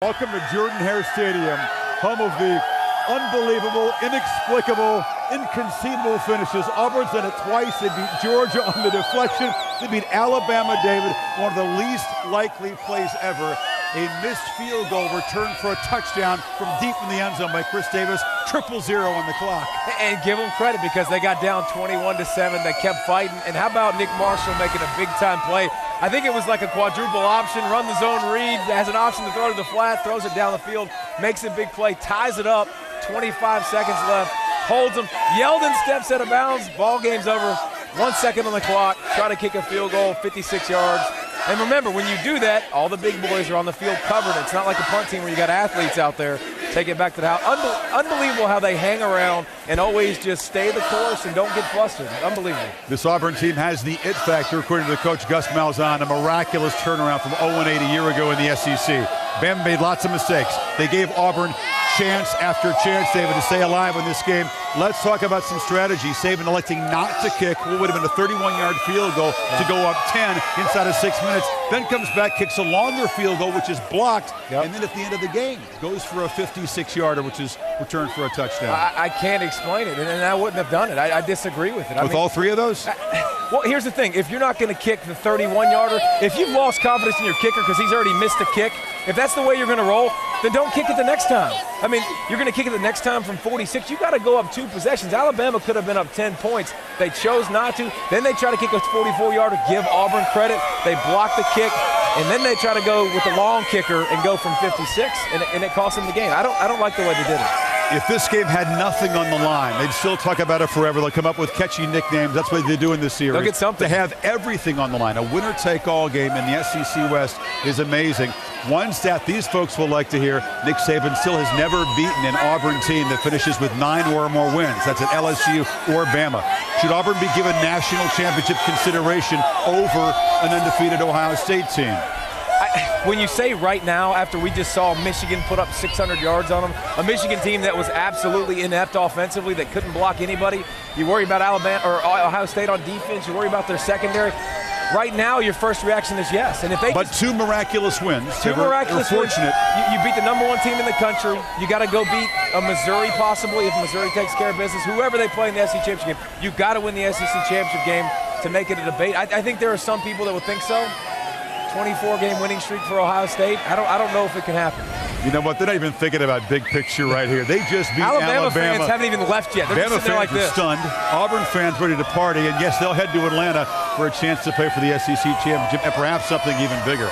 Welcome to Jordan-Hare Stadium, home of the unbelievable, inexplicable, inconceivable finishes. Auburn's done it twice. They beat Georgia on the deflection. They beat Alabama-David, one of the least likely plays ever. A missed field goal returned for a touchdown from deep in the end zone by Chris Davis. 0-0 on the clock. And give them credit because they got down 21-7. They kept fighting. And how about Nick Marshall making a big-time play? I think it was like a quadruple option, run the zone read, has an option to throw to the flat, throws it down the field, makes a big play, ties it up, 25 seconds left, holds them. Yeldon steps out of bounds, ball game's over, 1 second on the clock, try to kick a field goal, 56 yards. And remember, when you do that, all the big boys are on the field covered. It's not like a punt team where you got athletes out there. Take it back to the house. Unbelievable how they hang around and always just stay the course and don't get flustered. Unbelievable. This Auburn team has the it factor, according to the coach Gus Malzahn, a miraculous turnaround from 0-8 a year ago in the SEC. Bama made lots of mistakes. They gave Auburn chance after chance, David, to stay alive in this game. Let's talk about some strategy. Saban electing not to kick what would have been a 31-yard field goal to go up 10 inside of 6 minutes. Then comes back, kicks a longer field goal, which is blocked, and then at the end of the game, goes for a 56-yarder, which is returned for a touchdown. I can't explain it, and I wouldn't have done it. I disagree with it. With all three of those? Well, here's the thing. If you're not going to kick the 31-yarder, if you've lost confidence in your kicker because he's already missed a kick, if that's the way you're going to roll, then don't kick it the next time. I mean, you're going to kick it the next time from 46. You got to go up 2 possessions. Alabama could have been up 10 points. They chose not to. Then they try to kick a 44-yarder. Give Auburn credit. They block the kick, and then they try to go with the long kicker and go from 56, and it cost them the game. I don't like the way they did it. If this game had nothing on the line, they'd still talk about it forever. They'll come up with catchy nicknames. That's what they do in this series. They'll get something. To have everything on the line, a winner-take-all game in the SEC West is amazing. One stat these folks will like to hear, Nick Saban still has never beaten an Auburn team that finishes with 9 or more wins. That's at LSU or Bama. Should Auburn be given national championship consideration over an undefeated Ohio State team? When you say right now, after we just saw Michigan put up 600 yards on them, a Michigan team that was absolutely inept offensively, that couldn't block anybody, you worry about Alabama or Ohio State on defense, you worry about their secondary. Right now, your first reaction is yes. And if they but 2 miraculous wins. Two miraculous wins. Fortunate. You beat the #1 team in the country. You got to go beat a Missouri possibly if Missouri takes care of business. Whoever they play in the SEC championship game, you got to win the SEC championship game to make it a debate. I think there are some people that would think so. 24-game winning streak for Ohio State. I don't know if it can happen. You know what? They're not even thinking about big picture right here. They just beat Alabama. Fans haven't even left yet. They're Bama just fans like are stunned. Auburn fans ready to party. And yes, they'll head to Atlanta for a chance to play for the SEC championship and perhaps something even bigger.